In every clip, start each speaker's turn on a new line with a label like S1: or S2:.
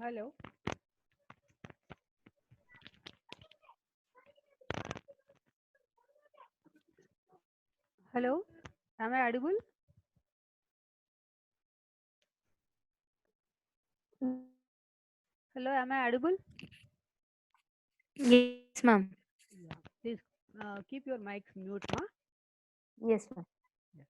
S1: Hello. Hello. Am I audible? Hello. Am I audible?
S2: Yes, ma'am.
S1: Yeah. Please keep your mics mute, ma.
S2: Yes, ma'am.
S1: Yeah.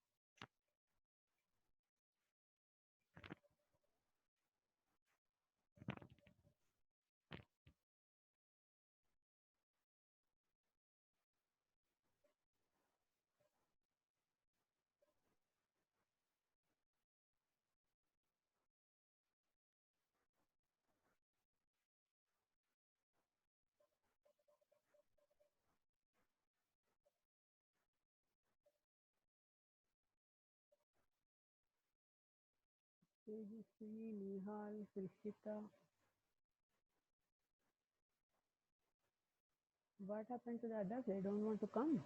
S1: Tejaswi, Nihal, Krishita. What happened to the others? They don't want to come.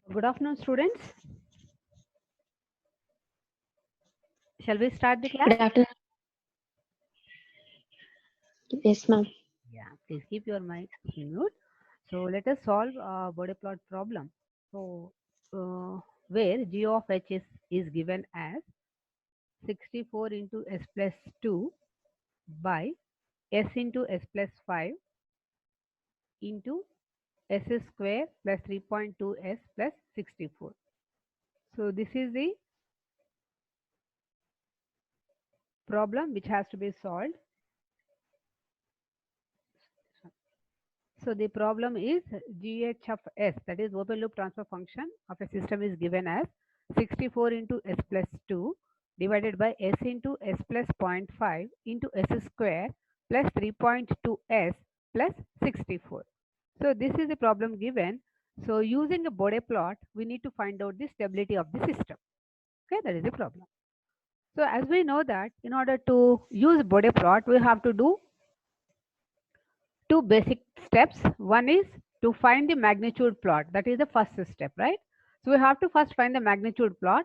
S1: Good afternoon, students. Shall we start the class?
S2: Good afternoon. Yes, ma'am.
S1: Yeah. Please keep your mics mute. So let us solve a body plot problem. So where g of h is given as 64 into s plus 2 by s into s plus 5 into s square plus 3.2s plus 64. So this is the problem which has to be solved. So the problem is GH of S, that is open loop transfer function of a system, is given as 64 into S plus 2 divided by S into S plus 0.5 into S square plus 3.2S plus 64. So this is the problem given. So using a Bode plot, we need to find out the stability of the system. Okay, that is the problem. So as we know that in order to use Bode plot, we have to do two basic steps. One is to find the magnitude plot. That is the first step, right? So we have to first find the magnitude plot.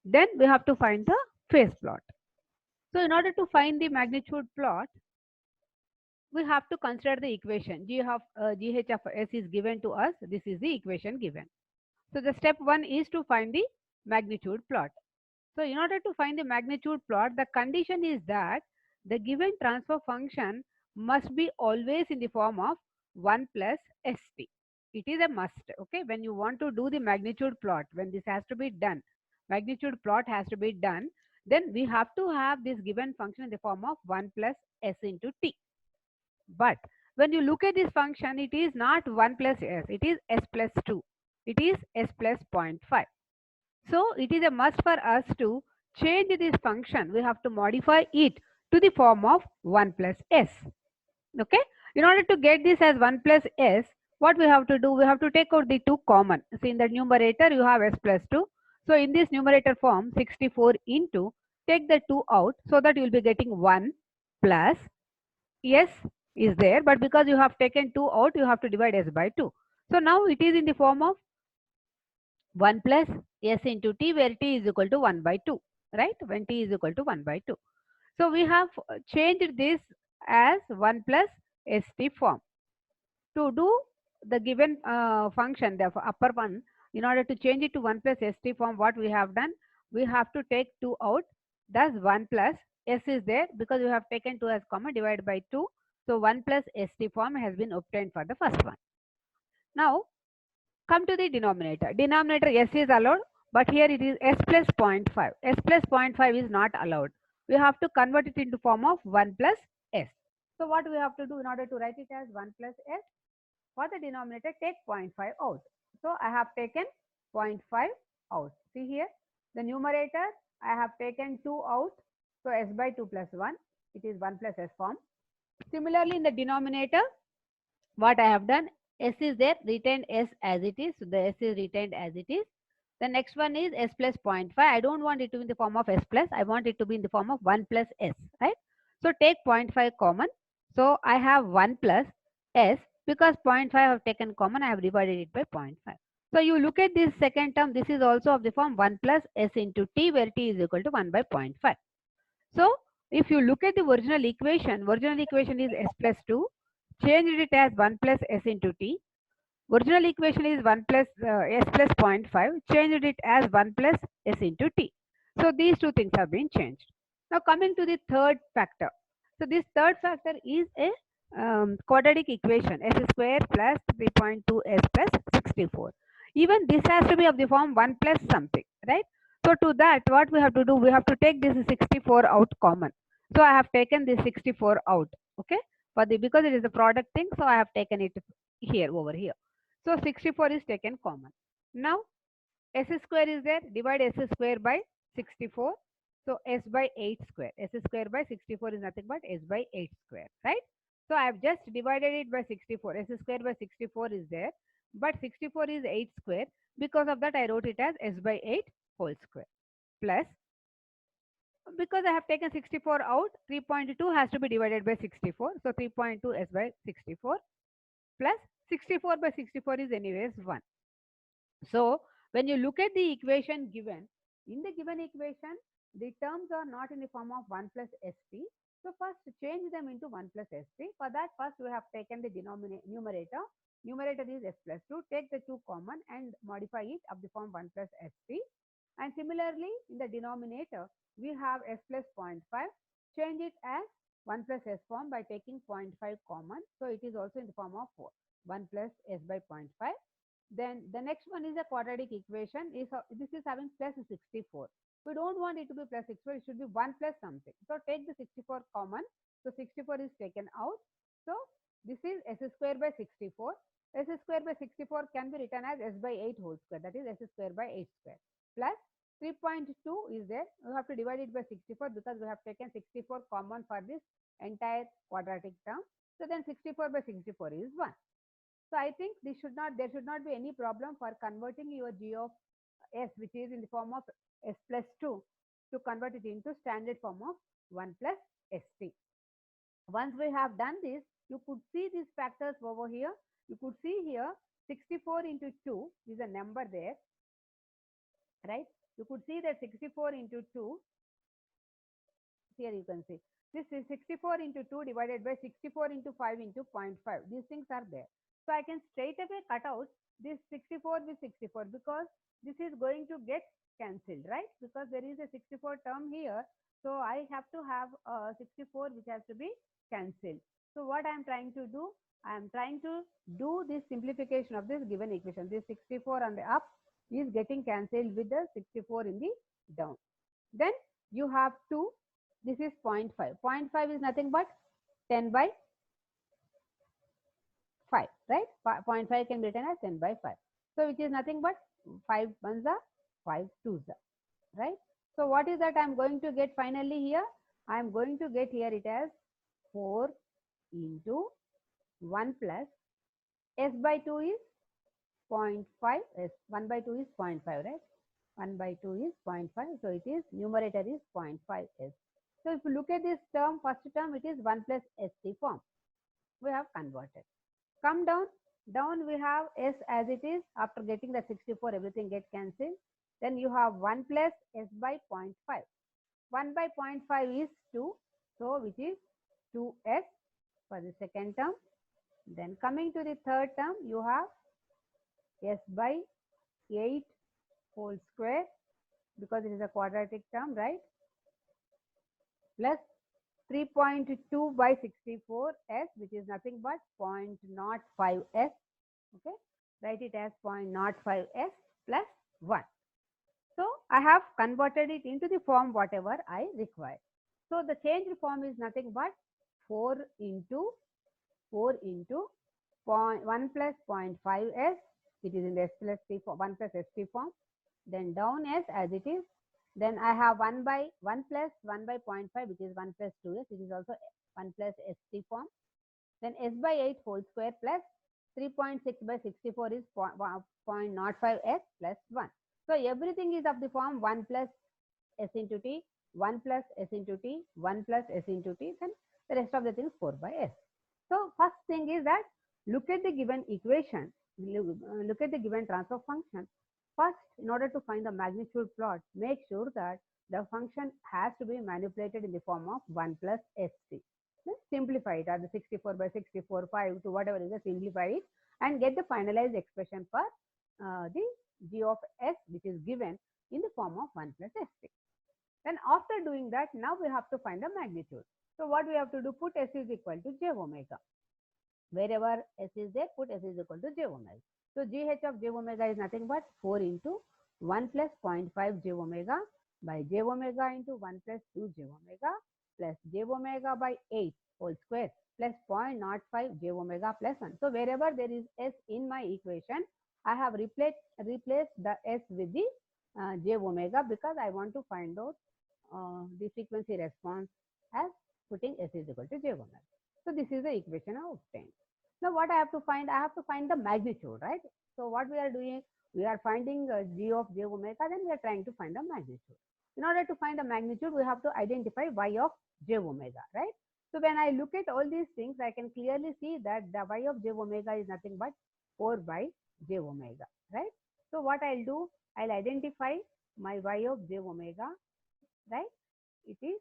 S1: Then we have to find the phase plot. So in order to find the magnitude plot, we have to consider the equation. Gh of S is given to us. This is the equation given. So the step one is to find the magnitude plot. So in order to find the magnitude plot, the condition is that the given transfer function must be always in the form of 1 plus st. It is a must. Okay, when you want to do the magnitude plot, when this has to be done, magnitude plot has to be done, then we have to have this given function in the form of 1 plus s into t. But when you look at this function, it is not 1 plus s, it is s plus 2. It is s plus 0.5. So it is a must for us to change this function. We have to modify it to the form of 1 plus s. Okay. In order to get this as 1 plus s, what we have to do? We have to take out the 2 common. So in the numerator, you have s plus 2. So in this numerator form, 64 into take the 2 out, so that you will be getting 1 plus s is there, but because you have taken 2 out, you have to divide s by 2. So now it is in the form of 1 plus s into t, where t is equal to 1 by 2, right? When t is equal to 1 by 2. So we have changed this as 1 plus st form. To do the given function, the upper one, in order to change it to 1 plus st form, what we have done, we have to take 2 out, thus 1 plus s is there, because we have taken 2 as common, divided by 2. So 1 plus st form has been obtained for the first one. Now come to the denominator. Denominator s is allowed, but here it is s plus 0.5. S plus 0.5 is not allowed. We have to convert it into form of 1 plus s. So what we have to do in order to write it as 1 plus s? For the denominator, take 0.5 out. So I have taken 0.5 out. See here, the numerator, I have taken 2 out. So s by 2 plus 1, it is 1 plus s form. Similarly, in the denominator, what I have done, s is there, retained s as it is. So the s is retained as it is. The next one is s plus 0.5. I don't want it to be in the form of s plus. I want it to be in the form of 1 plus s, right? So take 0.5 common. So I have 1 plus s. Because 0.5 I have taken common, I have divided it by 0.5. So you look at this second term, this is also of the form 1 plus s into t, where t is equal to 1 by 0.5. So if you look at the original equation is s plus 2, changed it as 1 plus s into t. Original equation is 1 plus s plus 0.5, changed it as 1 plus s into t. So these two things have been changed. Now coming to the third factor. So this third factor is a quadratic equation, s square plus 3.2 s plus 64. Even this has to be of the form 1 plus something, right? So to that, what we have to do, we have to take this 64 out common. So I have taken this 64 out, okay? Because it is a product thing, so I have taken it here, over here. So 64 is taken common. Now s square is there, divide s square by 64. So s by 8 square. S square by 64 is nothing but s by 8 square, right? So I have just divided it by 64. S square by 64 is there, but 64 is 8 square. Because of that, I wrote it as s by 8 whole square, plus, because I have taken 64 out, 3.2 has to be divided by 64. So 3.2 s by 64 plus 64 by 64 is anyways 1. So when you look at the equation given, in the given equation, the terms are not in the form of 1 plus st. So first change them into 1 plus st. For that, first we have taken the numerator. Numerator is s plus 2. Take the 2 common and modify it of the form 1 plus st. And similarly, in the denominator, we have s plus 0.5. Change it as 1 plus s form by taking 0.5 common. So it is also in the form of 1 plus s by 0.5. Then the next one is a quadratic equation. This is having plus 64. We don't want it to be plus 64. It should be 1 plus something. So take the 64 common. So 64 is taken out. So this is s square by 64. S square by 64 can be written as s by 8 whole square. That is s square by 8 square. Plus 3.2 is there. We have to divide it by 64 because we have taken 64 common for this entire quadratic term. So then 64 by 64 is 1. So I think there should not be any problem for converting your g of s, which is in the form of s plus 2, to convert it into standard form of 1 plus st. Once we have done this, you could see these factors over here. You could see here 64 into 2 is a number there, right? You could see that 64 into 2, here you can see, this is 64 into 2 divided by 64 into 5 into 0.5. These things are there. So I can straight away cut out this 64 with 64 because this is going to get cancelled, right? Because there is a 64 term here. So I have to have a 64 which has to be cancelled. So what I am trying to do, I am trying to do this simplification of this given equation. This 64 on the up is getting cancelled with the 64 in the down. Then you have 2. This is 0.5. 0.5 is nothing but 10 by 5, right? 0.5 can be written as 10 by 5. So which is nothing but 5 ones are 5 twos are, right? So what is that I am going to get finally here? I am going to get here it as 4 into 1 plus s by 2 is 0.5. S 1 by 2 is 0.5, right? 1 by 2 is 0.5. So it is numerator is 0.5 s. So if you look at this term, first term it is 1 plus st form. We have converted. Come down. Down we have s as it is. After getting the 64, everything gets cancelled. Then you have 1 plus s by 0.5. 1 by 0.5 is 2. So which is 2s for the second term. Then coming to the third term, you have s by 8 whole square, because it is a quadratic term, right? Plus 3.2 by 64s, which is nothing but 0.05s. Okay, write it as 0.05s plus 1. So I have converted it into the form whatever I require. So the changed form is nothing but 4 into 1 plus 0.5s. It is in the s plus t form, 1 plus st form. Then down s as it is. Then I have 1 by 1 plus 1 by 0.5, which is 1 plus 2s. It is also 1 plus st form. Then s by 8 whole square plus 3.6 by 64 is 0.05s plus 1. So everything is of the form 1 plus s into t, 1 plus s into t, 1 plus s into t, then the rest of the things 4 by s. So first thing is that look at the given equation, look at the given transfer function. First, in order to find the magnitude plot, make sure that the function has to be manipulated in the form of 1 plus st. Then simplify it, or the 64 by 64, 5 to whatever is, simplify it and get the finalized expression for the g of s, which is given in the form of 1 plus st. Then after doing that, now we have to find the magnitude. So what we have to do, put s is equal to j omega. Wherever s is there, put s is equal to j omega. So gh of j omega is nothing but 4 into 1 plus 0.5 j omega by j omega into 1 plus 2 j omega plus j omega by 8 whole square plus 0.05 j omega plus 1. So wherever there is s in my equation, I have replaced the s with the j omega, because I want to find out the frequency response as putting s is equal to j omega. So this is the equation I obtained. Now what I have to find? I have to find the magnitude, right? So what we are doing, we are finding g of j omega, then we are trying to find the magnitude. In order to find the magnitude, we have to identify y of j omega, right? So when I look at all these things, I can clearly see that the y of j omega is nothing but 4 by j omega, right? So what I'll do, I'll identify my y of j omega, right? It is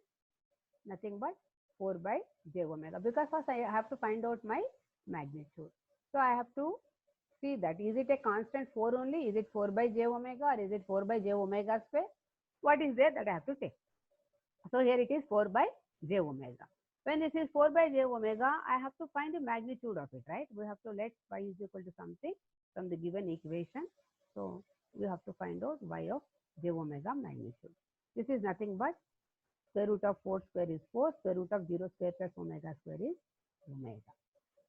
S1: nothing but 4 by j omega, because first I have to find out my magnitude. So I have to see that is it a constant 4 only, is it 4 by j omega, or is it 4 by j omega square? What is there that I have to take? So here it is 4 by j omega. When this is 4 by j omega, I have to find the magnitude of it, right? We have to let y is equal to something from the given equation. So we have to find out y of j omega magnitude. This is nothing but square root of 4 square is 4, square root of 0 square plus omega square is omega.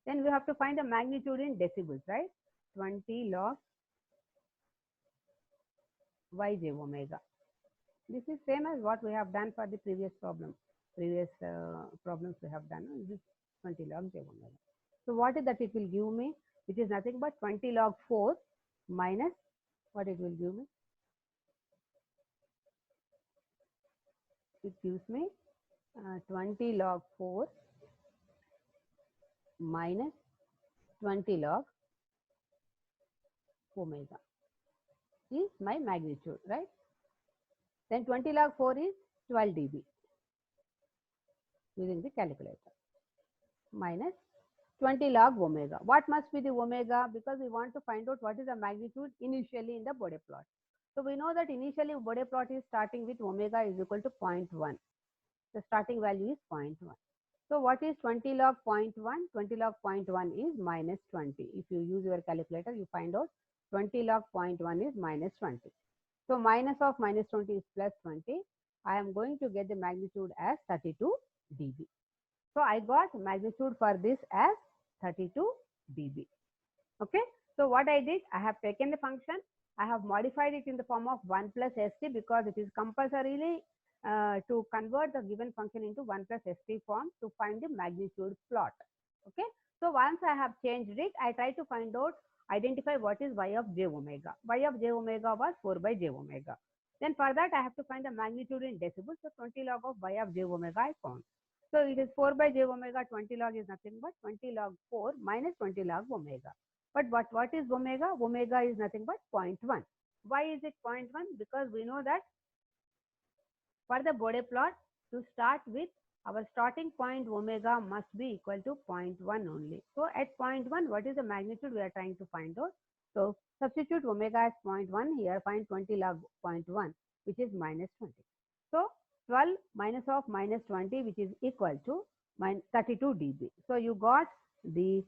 S1: Then we have to find the magnitude in decibels, right? 20 log yj omega. This is same as what we have done for the previous problem. Previous problems we have done. This 20 log j omega. So what is that it will give me? Which is nothing but 20 log 4 minus what it will give me? It gives me 20 log 4 minus 20 log omega is my magnitude, right? Then 20 log 4 is 12 dB using the calculator, minus 20 log omega. What must be the omega? Because we want to find out what is the magnitude initially in the Bode plot. So we know that initially Bode plot is starting with omega is equal to 0.1. The starting value is 0.1. So what is 20 log 0.1? 20 log 0.1 is minus 20. If you use your calculator, you find out 20 log 0.1 is minus 20. So minus of minus 20 is plus 20. I am going to get the magnitude as 32 dB. So I got magnitude for this as 32 dB. Okay. So what I did, I have taken the function, I have modified it in the form of 1 plus st, because it is compulsorily to convert the given function into 1 plus st form to find the magnitude plot. Okay. So once I have changed it, I try to find out, identify what is y of j omega. Y of j omega was 4 by j omega. Then for that, I have to find the magnitude in decibels. So 20 log of y of j omega I found. So it is 4 by j omega. 20 log is nothing but 20 log 4 minus 20 log omega. But what is omega? Omega is nothing but 0.1. Why is it 0.1? Because we know that for the Bode plot, to start with, our starting point omega must be equal to 0.1 only. So at 0.1, what is the magnitude we are trying to find out? So substitute omega as 0.1 here, find 20 log 0.1, which is minus 20. So 12 minus of minus 20, which is equal to 32 dB. So you got the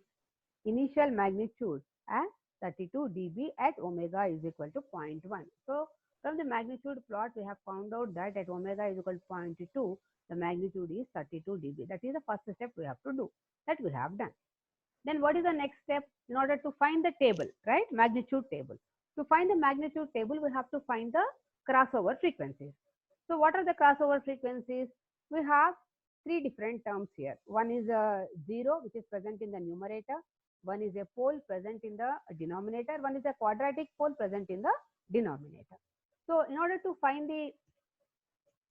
S1: initial magnitude as 32 dB at omega is equal to 0.1. So from the magnitude plot, we have found out that at omega is equal to 0.2, the magnitude is 32 dB. That is the first step we have to do. That we have done. Then what is the next step? In order to find the table, right? Magnitude table. To find the magnitude table, we have to find the crossover frequencies. So what are the crossover frequencies? We have three different terms here. One is a 0, which is present in the numerator. One is a pole present in the denominator. One is a quadratic pole present in the denominator. So in order to find the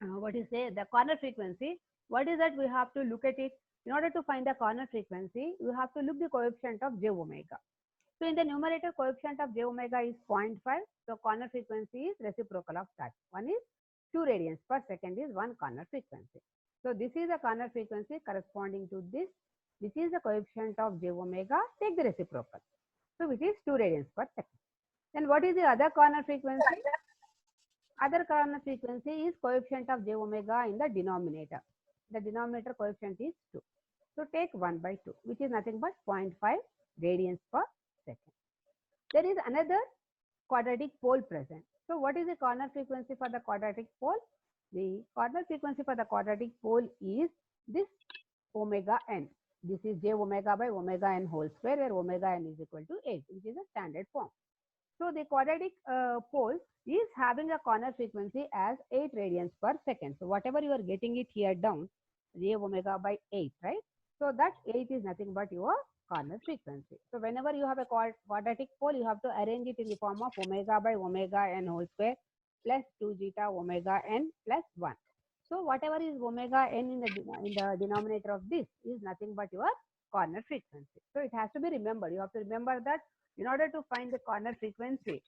S1: the corner frequency, what is that we have to look at it. In order to find the corner frequency, you have to look the coefficient of j omega. So in the numerator, coefficient of j omega is 0.5. So corner frequency is reciprocal of that. One is 2 radians per second is one corner frequency. So this is a corner frequency corresponding to this. This is the coefficient of j omega. Take the reciprocal. So which is 2 radians per second. Then what is the other corner frequency? Other corner frequency is coefficient of j omega in the denominator. The denominator coefficient is 2. So take 1 by 2, which is nothing but 0.5 radians per second. There is another quadratic pole present. So what is the corner frequency for the quadratic pole? The corner frequency for the quadratic pole is this omega n. This is j omega by omega n whole square, where omega n is equal to 8, which is a standard form. So the quadratic pole is having a corner frequency as 8 radians per second. So whatever you are getting it here down, j omega by 8, right? So that 8 is nothing but your corner frequency. So whenever you have a quadratic pole, you have to arrange it in the form of omega by omega n whole square plus 2 zeta omega n plus 1. So whatever is omega n in the denominator of this is nothing but your corner frequency. So it has to be remembered. You have to remember that in order to find the corner frequency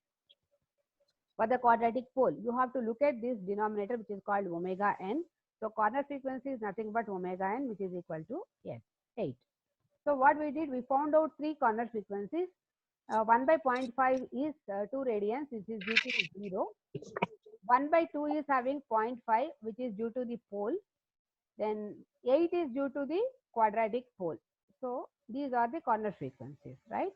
S1: for the quadratic pole, you have to look at this denominator, which is called omega n. So corner frequency is nothing but omega n, which is equal to 8. So what we did, we found out 3 corner frequencies. 1 by 0.5 is 2 radians, which is due to 0. 1 by 2 is having 0.5, which is due to the pole. Then 8 is due to the quadratic pole. So these are the corner frequencies, right?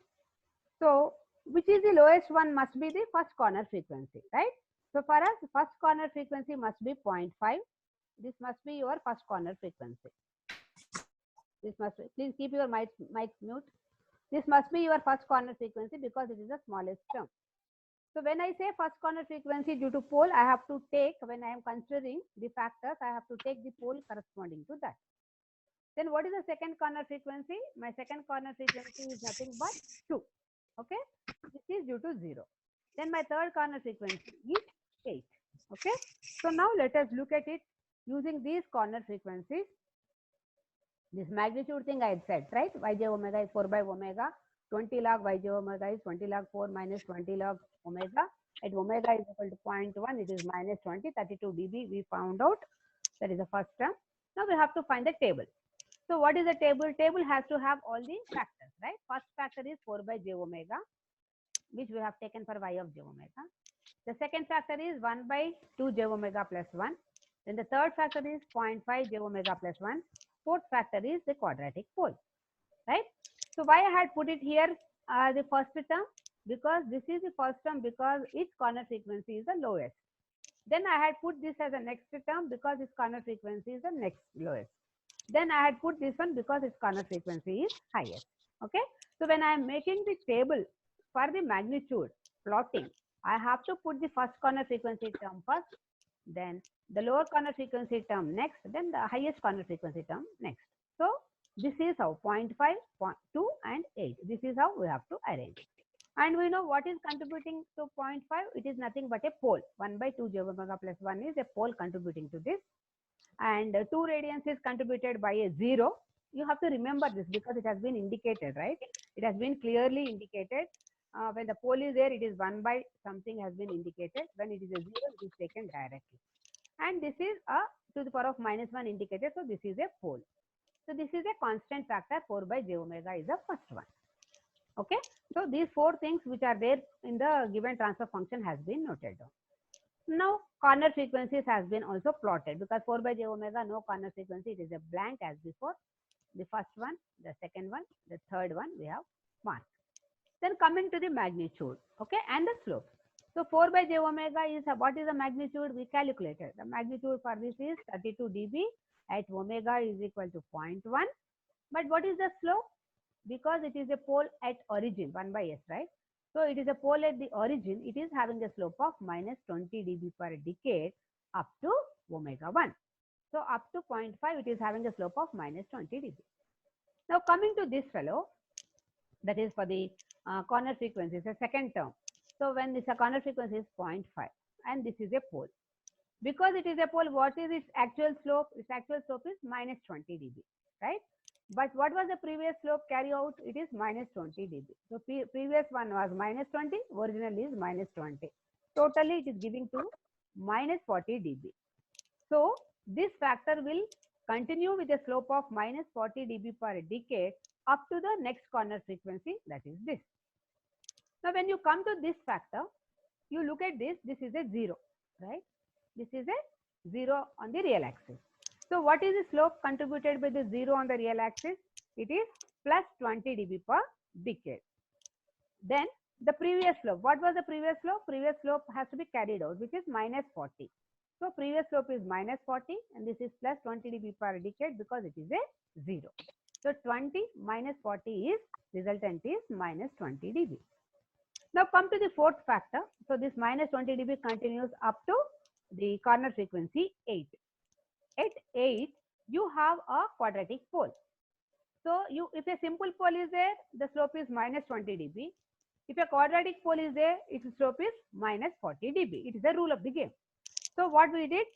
S1: So which is the lowest one must be the first corner frequency, right? So for us, first corner frequency must be 0.5. This must be your first corner frequency. This must be, please keep your mic mute. This must be your first corner frequency because it is the smallest term. So when I say first corner frequency due to pole, I have to take, when I am considering the factors, I have to take the pole corresponding to that. Then what is the second corner frequency? My second corner frequency is nothing but 2. Okay, this is due to 0. Then my third corner frequency is 8. Okay, so now let us look at it using these corner frequencies. This magnitude thing I had said, right? Yj omega is 4 by omega. 20 log yj omega is 20 log 4 minus 20 log omega. At omega is equal to 0.1, it is minus 20, 32 dB. We found out that is the first term. Now we have to find the table. So what is the table? Table has to have all the factors, right? First factor is 4 by j omega, which we have taken for y of j omega. The second factor is 1 by 2 j omega plus 1. Then the third factor is 0.5 j omega plus 1. Fourth factor is the quadratic pole, right? So why I had put it here the first term? Because this is the first term because its corner frequency is the lowest. Then I had put this as a next term because its corner frequency is the next lowest. Then I had put this one because its corner frequency is highest. Okay. So when I am making the table for the magnitude plotting, I have to put the first corner frequency term first, then the lower corner frequency term next, then the highest corner frequency term next. So this is how 0.5, 2 and 8. This is how we have to arrange it. And we know what is contributing to 0.5. It is nothing but a pole. 1 by 2 j omega plus 1 is a pole contributing to this. And 2 radians is contributed by a 0. You have to remember this because it has been indicated, right? It has been clearly indicated. When the pole is there, it is 1 by something has been indicated. When it is a 0, it is taken directly. And this is a to the power of -1 indicated. So this is a pole. So this is a constant factor. 4 by j omega is the first one. Okay. So these 4 things which are there in the given transfer function has been noted down. Now corner frequencies has been also plotted because 4 by j omega, no corner frequency, it is a blank as before. The first one, the second one, the third one we have marked. Then coming to the magnitude, okay, and the slope. So 4 by j omega is what is the magnitude? We calculated. The magnitude for this is 32 dB at omega is equal to 0.1. But what is the slope? Because it is a pole at origin, 1 by s, right? So it is a pole at the origin. It is having a slope of -20 dB per decade up to omega 1. So up to 0.5, it is having a slope of -20 dB. Now coming to this fellow, that is for the corner frequency, is a second term. So when this corner frequency is 0.5 and this is a pole. Because it is a pole, what is its actual slope? Its actual slope is -20 dB, right? But what was the previous slope carry out? It is -20 dB. So previous one was -20, original is -20. Totally it is giving to -40 dB. So this factor will continue with a slope of -40 dB per decade up to the next corner frequency, that is this. Now when you come to this factor, you look at this, this is a 0, right? This is a 0 on the real axis. So what is the slope contributed by the 0 on the real axis? It is +20 dB per decade. Then the previous slope, what was the previous slope? Previous slope has to be carried out, which is -40. So previous slope is -40 and this is +20 dB per decade because it is a 0. So 20 minus 40 is, resultant is -20 dB. Now come to the fourth factor. So this -20 dB continues up to the corner frequency 8. At 8, you have a quadratic pole. So if a simple pole is there, the slope is -20 dB. If a quadratic pole is there, its slope is -40 dB. It is a rule of the game. So what we did,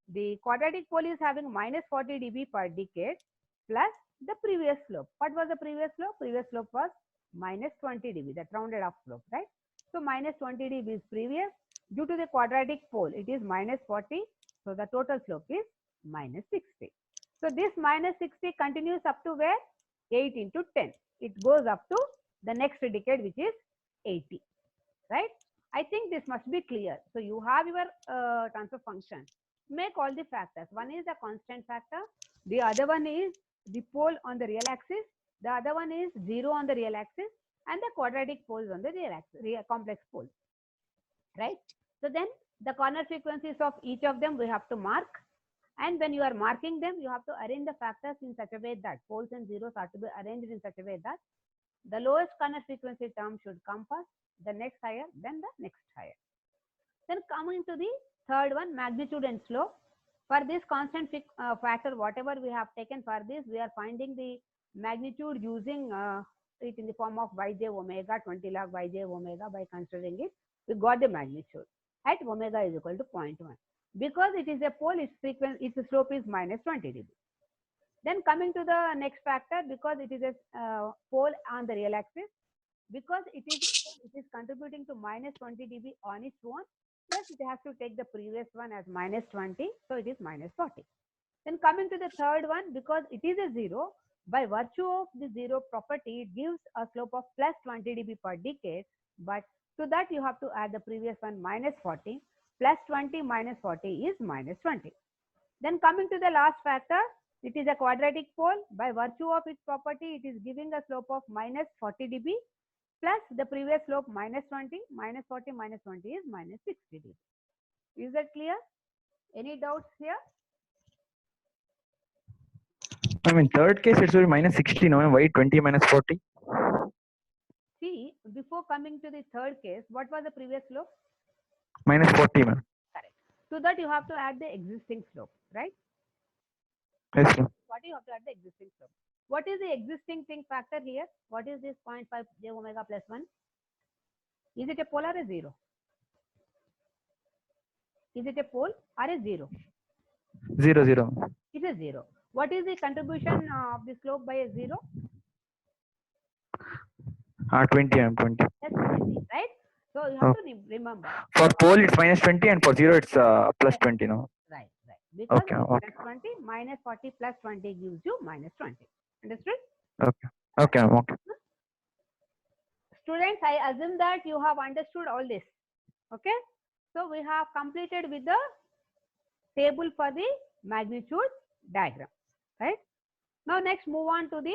S1: the quadratic pole is having -40 dB per decade plus the previous slope. What was the previous slope? Previous slope was -20 dB, that rounded off slope, right? So -20 dB is previous. Due to the quadratic pole, it is -40. So the total slope is -60. So this -60 continues up to where? 8 into 10. It goes up to the next decade, which is 80, right? I think this must be clear. So you have your transfer function. Make all the factors. One is the constant factor. The other one is the pole on the real axis. The other one is 0 on the real axis. And the quadratic poles on the real axis, complex poles, right? So then the corner frequencies of each of them we have to mark. And when you are marking them, you have to arrange the factors in such a way that poles and zeros are to be arranged in such a way that the lowest corner frequency term should come first, the next higher, then the next higher. Then coming to the third one, magnitude and slope. For this constant factor, whatever we have taken for this, we are finding the magnitude using it in the form of yj omega, 20 log yj omega. By considering it, we got the magnitude at omega is equal to 0.1. Because it is a pole, its frequency, its slope is -20 dB. Then coming to the next factor, because it is a pole on the real axis, because it is contributing to -20 dB on its own, plus it has to take the previous one as -20, so it is -40. Then coming to the third one, because it is a 0, by virtue of the 0 property, it gives a slope of +20 dB per decade, but to that you have to add the previous one -40, +20 minus 40 is -20. Then coming to the last factor, it is a quadratic pole. By virtue of its property, it is giving a slope of -40 dB plus the previous slope -20, -40 minus 20 is -60 dB. Is that clear? Any doubts here?
S3: I mean, third case it will be -60, no? Why 20 minus 40?
S1: See, before coming to the third case, what was the previous slope?
S3: -40, ma'am.
S1: Correct. To that you have to add the existing slope, right?
S3: Yes, ma'am.
S1: What you have to add the existing slope. What is the existing thing factor here? What is this 0.5 j omega plus 1? Is it a pole or a zero? Is it a pole or a zero?
S3: 0, 0.
S1: It is zero. What is the contribution of the slope by a zero?
S3: 20 and 20.
S1: That's 20, right? So you have to remember.
S3: For pole it's minus 20 and for 0 it's plus 20, no?
S1: Right. Because
S3: Okay,
S1: it's plus 20 minus 40 plus 20 gives you minus 20. Understood?
S3: Okay.
S1: Students, I assume that you have understood all this. Okay. So we have completed with the table for the magnitude diagram. Right. Now next move on to the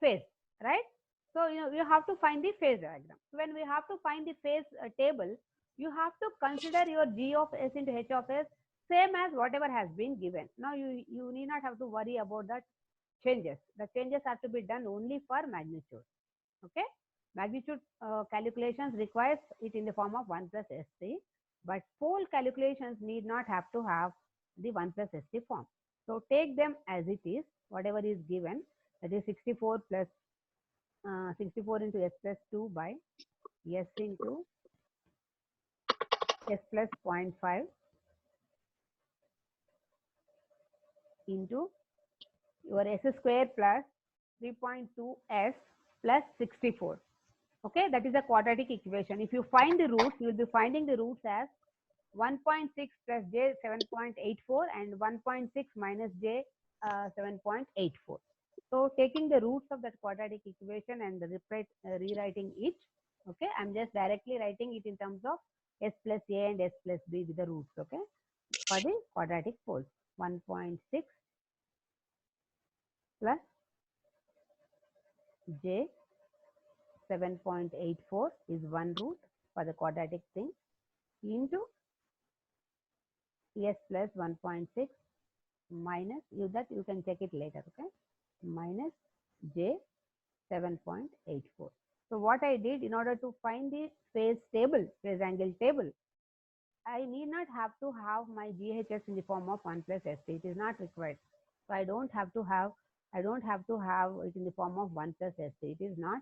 S1: phase. Right. So you have to find the phase diagram. When we have to find the phase table, you have to consider your G of S into H of S same as whatever has been given. Now you need not have to worry about that changes. The changes have to be done only for magnitude. Okay. Magnitude calculations requires it in the form of 1 plus ST, but pole calculations need not have to have the 1 plus ST form. So take them as it is, whatever is given, that is 64 plus 64 into S plus 2 by S into S plus 0.5 into your S square plus 3.2 S plus 64. Okay, that is a quadratic equation. If you find the roots, you will be finding the roots as 1.6 plus j 7.84 and 1.6 minus j 7.84. So taking the roots of that quadratic equation and rewriting it. Okay, I'm just directly writing it in terms of S plus A and S plus B with the roots. Okay, for the quadratic poles, 1.6 plus j 7.84 is one root for the quadratic thing into S plus 1.6 minus you can check it later. Okay, minus j 7.84. So what I did, in order to find the phase angle table, I need not have to have my GHS in the form of 1 plus ST. It is not required. So I don't have to have it in the form of 1 plus ST. It is not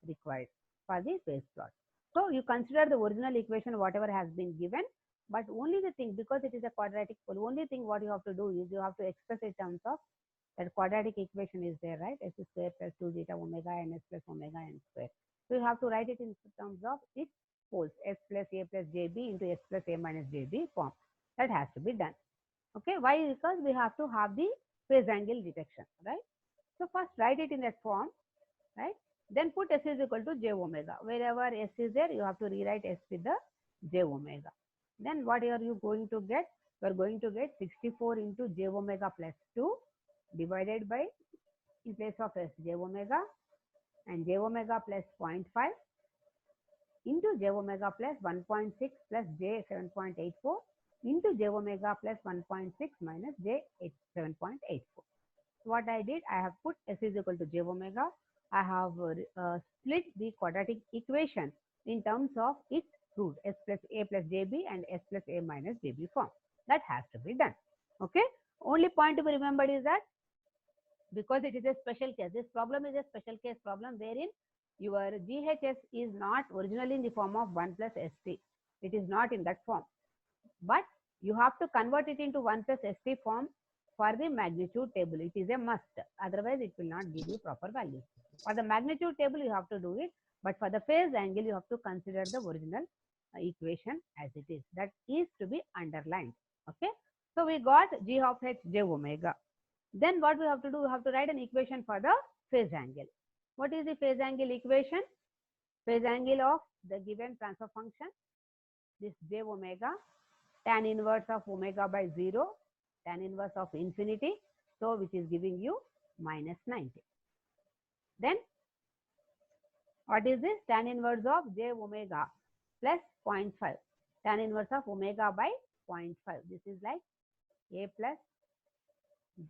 S1: required for the phase plot. So you consider the original equation, whatever has been given, but only the thing, because it is a quadratic pole, only thing what you have to do is you have to express in terms of that quadratic equation is there, right? S square plus 2 zeta omega and S plus omega n square. So you have to write it in terms of its poles, S plus A plus JB into S plus A minus JB form. That has to be done. Okay, why? Because we have to have the phase angle detection, right? So first write it in that form, right? Then put S is equal to J omega. Wherever S is there, you have to rewrite S with the J omega. Then what are you going to get? You are going to get 64 into J omega plus 2 divided by, in place of S, J omega, and J omega plus 0.5 into J omega plus 1.6 plus J 7.84 into J omega plus 1.6 minus J 7.84. What I did, I have put S is equal to J omega. I have split the quadratic equation in terms of its root, S plus A plus JB and S plus A minus JB form. That has to be done. Okay. Only point to be remembered is that because it is a special case, this problem is a special case problem wherein your GHS is not originally in the form of 1 plus ST. It is not in that form. But you have to convert it into 1 plus ST form for the magnitude table. It is a must. Otherwise, it will not give you proper value. For the magnitude table, you have to do it. But for the phase angle, you have to consider the original equation as it is. That is to be underlined. Okay. So we got G of H J omega. Then what we have to do, we have to write an equation for the phase angle. What is the phase angle equation? Phase angle of the given transfer function, this J omega, tan inverse of omega by 0, tan inverse of infinity, so which is giving you minus 90. Then what is this? Tan inverse of J omega plus 0.5, tan inverse of omega by 0.5. This is like A plus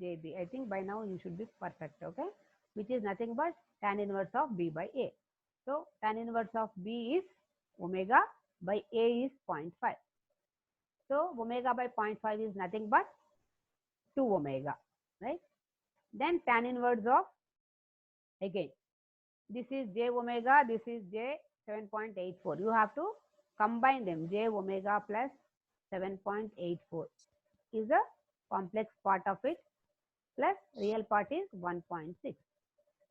S1: JB. I think by now you should be perfect, okay? Which is nothing but tan inverse of B by A. So tan inverse of B is omega by A is 0.5. So omega by 0.5 is nothing but 2 omega, right? Then tan inverse of, again, this is J omega, this is J 7.84. You have to combine them. J omega plus 7.84 is a complex part of it, plus real part is 1.6.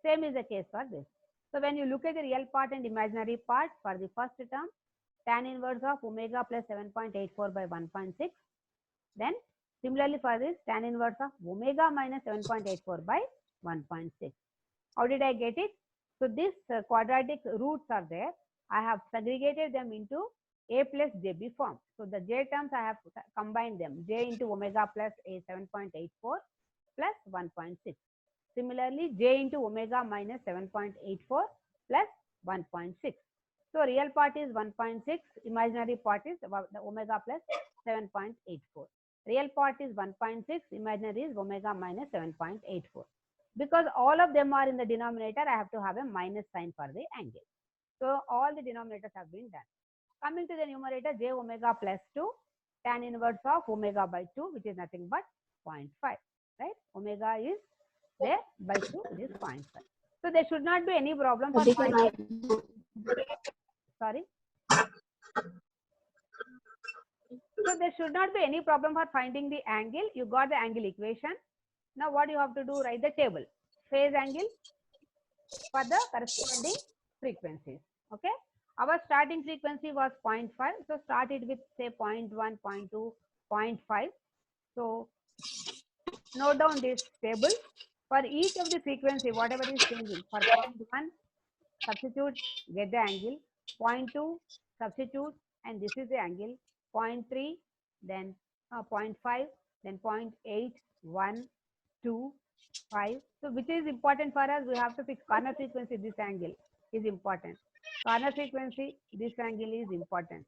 S1: Same is the case for this. So when you look at the real part and imaginary part for the first term, tan inverse of omega plus 7.84 by 1.6. Then similarly for this, tan inverse of omega minus 7.84 by 1.6. How did I get it? So this quadratic roots are there. I have segregated them into a plus jb form. So the j terms I have combined them, j into omega plus a 7.84 plus 1.6. Similarly, j into omega minus 7.84 plus 1.6. So real part is 1.6, imaginary part is the omega plus 7.84. Real part is 1.6, imaginary is omega minus 7.84. Because all of them are in the denominator, I have to have a minus sign for the angle. So all the denominators have been done. Coming to the numerator, j omega plus 2, tan inverse of omega by 2, which is nothing but 0.5, right? Omega is there by 2, it is 0.5. So there should not be any problem for finding. Sorry. So there should not be any problem for finding the angle. You got the angle equation. Now what you have to do, write the table. Phase angle for the corresponding frequencies. Okay. Our starting frequency was 0.5. So start it with say 0.1, 0.2, 0.5. So note down this table. For each of the frequency, whatever is changing, for 0.1, substitute, get the angle. 0.2, substitute, and this is the angle. 0.3, then 0.5, then 0.8, 1, 2, 5. So which is important for us? We have to fix corner frequency. This angle is important. Corner frequency, this angle is important.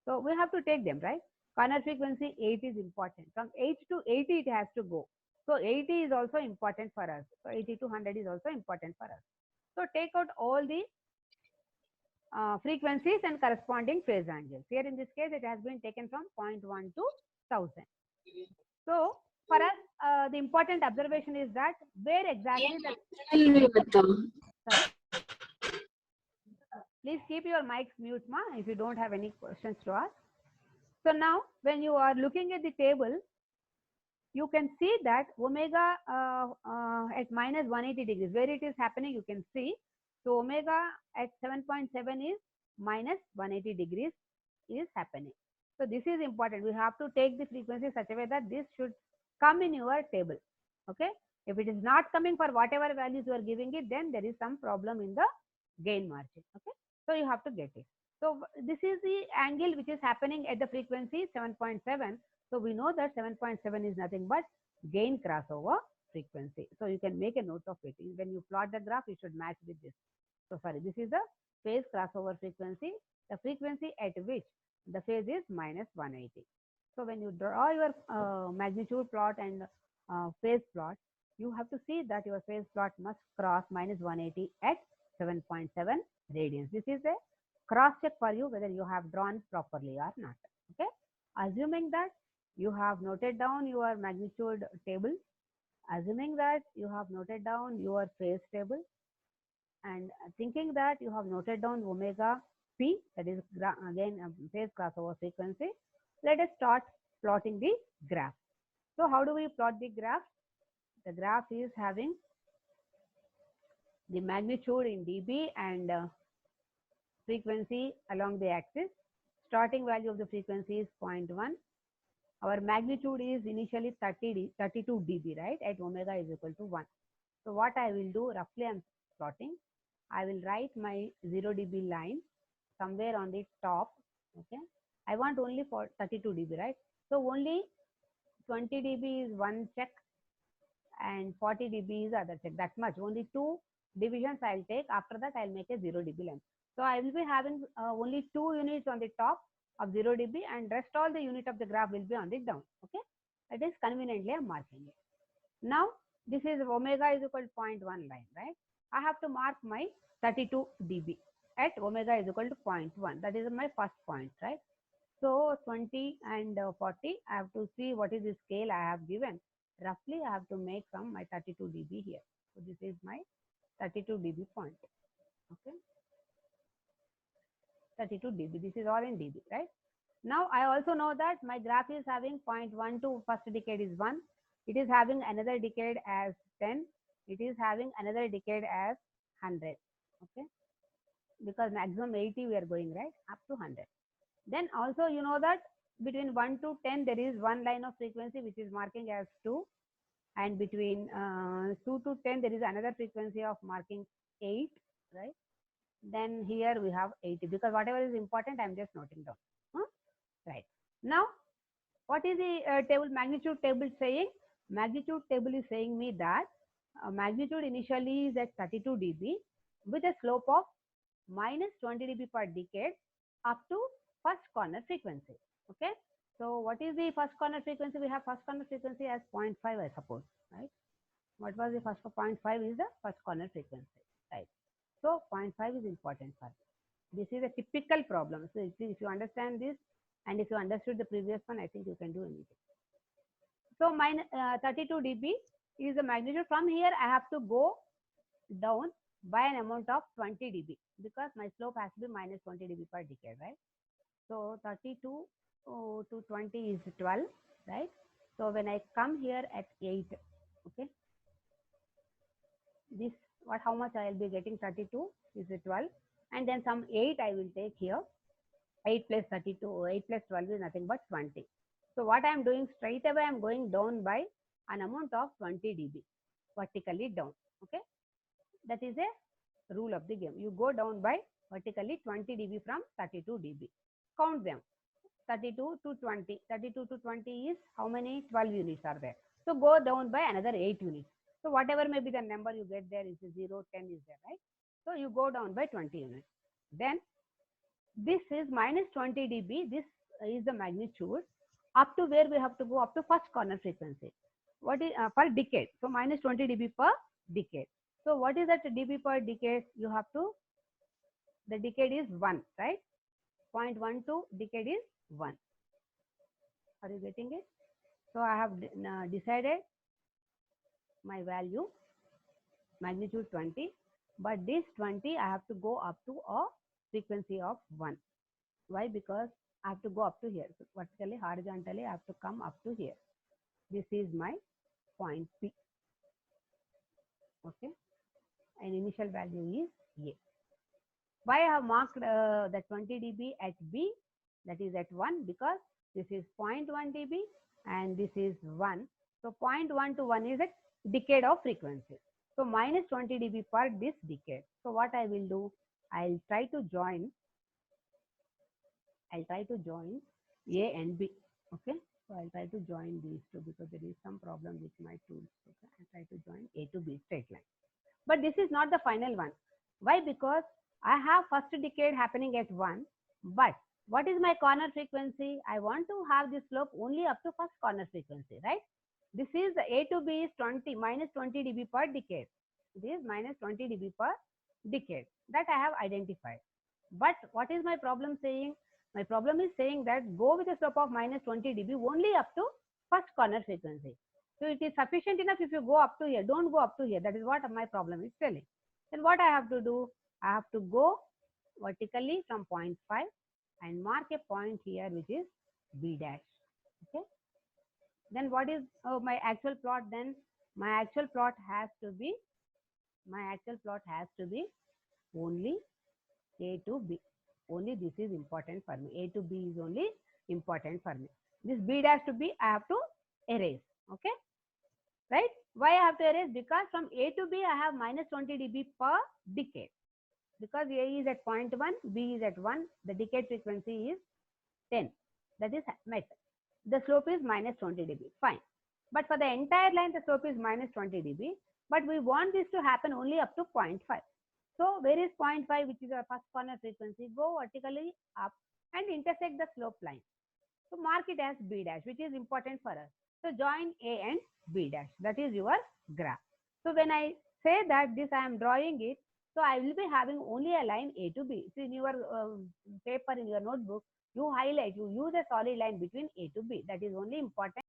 S1: So we have to take them, right? Corner frequency 8 is important. From 8 to 80 it has to go. So 80 is also important for us. So 80 to 100 is also important for us. So take out all the frequencies and corresponding phase angles. Here in this case, it has been taken from 0.1 to 1000. So for us, the important observation is that where exactly the... Please keep your mics mute, ma, if you don't have any questions to ask. So now when you are looking at the table, you can see that omega at minus 180 degrees, where it is happening, you can see. So omega at 7.7 is minus 180 degrees is happening. So this is important. We have to take the frequency such a way that this should come in your table. Okay. If it is not coming for whatever values you are giving it, then there is some problem in the gain margin. Okay. So you have to get it. So this is the angle which is happening at the frequency 7.7. So we know that 7.7 is nothing but gain crossover frequency. So you can make a note of it. When you plot the graph, you should match with this. So sorry, this is the phase crossover frequency, the frequency at which the phase is minus 180. So when you draw your magnitude plot and phase plot, you have to see that your phase plot must cross minus 180 at 7.7 radians. This is a cross check for you whether you have drawn properly or not. Okay. Assuming that you have noted down your magnitude table, assuming that you have noted down your phase table, and thinking that you have noted down omega p, that is again phase crossover frequency, let us start plotting the graph. So how do we plot the graph? The graph is having the magnitude in dB and frequency along the axis. Starting value of the frequency is 0.1. Our magnitude is initially 32 dB, right? At omega is equal to 1. So what I will do, roughly I'm plotting. I will write my 0 dB line somewhere on the top. Okay. I want only for 32 dB, right? So only 20 dB is one check and 40 dB is other check. That much. Only 2 divisions I'll take. After that, I'll make a 0 dB line. So I will be having only 2 units on the top of 0 dB and rest all the unit of the graph will be on the down. Okay. That is conveniently I'm marking it. Now this is omega is equal to 0.1 line, right? I have to mark my 32 dB at omega is equal to 0.1. That is my first point, right? So 20 and 40, I have to see what is the scale I have given. Roughly, I have to make from my 32 dB here. So this is my 32 dB point. Okay. 32 dB. This is all in dB, right? Now I also know that my graph is having 0.12, first decade is 1. It is having another decade as 10. It is having another decade as 100. Okay, because maximum 80 we are going, right, up to 100. Then also you know that between 1 to 10 there is one line of frequency which is marking as 2, and between 2 to 10 there is another frequency of marking 8, right? Then here we have 80, because whatever is important I'm just noting down. Right. Now what is the table, magnitude table saying? Magnitude table is saying me that magnitude initially is at 32 dB with a slope of minus 20 dB per decade up to first corner frequency. Okay. So what is the first corner frequency? We have first corner frequency as 0.5, I suppose, right? What was the first 0.5 is the first corner frequency, right? So 0.5 is important for this. This is a typical problem. So if you understand this, and if you understood the previous one, I think you can do anything. So 32 dB is the magnitude. From here I have to go down by an amount of 20 dB, because my slope has to be minus 20 dB per decade, right? So 32 to 20 is 12, right? So when I come here at 8, okay, this, what, how much I will be getting? 32 is 12, and then some 8 I will take here. 8 plus 32, 8 plus 12 is nothing but 20. So what I am doing, straight away I am going down by an amount of 20 dB vertically down. Okay, that is a rule of the game. You go down by vertically 20 dB from 32 dB. Count them. 32 to 20. 32 to 20 is how many? 12 units are there. So go down by another 8 units. So whatever may be the number you get there is 0, 10 is there, right? So you go down by 20 units. Then this is minus 20 dB. This is the magnitude up to where we have to go, up to first corner frequency. What is per decade? So minus 20 dB per decade. So what is that dB per decade? You have to, the decade is 1, right? 0.12 decade is 1. Are you getting it? So I have decided my value, magnitude 20, but this 20 I have to go up to a frequency of 1. Why? Because I have to go up to here. So vertically, horizontally, I have to come up to here. This is my point P. Okay, and initial value is A. Why I have marked the 20 dB at B, that is at 1, because this is 0.1 dB and this is 1. So 0.1 to 1 is a decade of frequency. So minus 20 dB per this decade. So what I will do, I'll try to join A and B. Okay, so I'll try to join these two, because there is some problem with my tools. Okay, I'll try to join A to B straight line. But this is not the final one. Why? Because I have first decade happening at 1, but what is my corner frequency? I want to have this slope only up to first corner frequency, right? This is the A to B is 20, minus 20 dB per decade. This is minus 20 dB per decade. That I have identified. But what is my problem saying? My problem is saying that go with a slope of minus 20 dB only up to first corner frequency. So it is sufficient enough if you go up to here. Don't go up to here. That is what my problem is telling. Then what I have to do? I have to go vertically from 0.5 and mark a point here which is B dash. Okay. Then what is my actual plot? Then my actual plot has to be only A to B. Only this is important for me. A to B is only important for me. This B dash to B I have to erase. Okay, right? Why I have to erase? Because from A to B I have minus 20 dB per decade. Because A is at 0.1, B is at 1, the decade frequency is 10. That is met. The slope is minus 20 dB. Fine. But for the entire line, the slope is minus 20 dB. But we want this to happen only up to 0.5. So where is 0.5, which is our first corner frequency? Go vertically up and intersect the slope line. So mark it as B dash, which is important for us. So join A and B dash. That is your graph. So when I say that this I am drawing it, so I will be having only a line A to B. So in your paper, in your notebook, you highlight, you use a solid line between A to B. That is only important.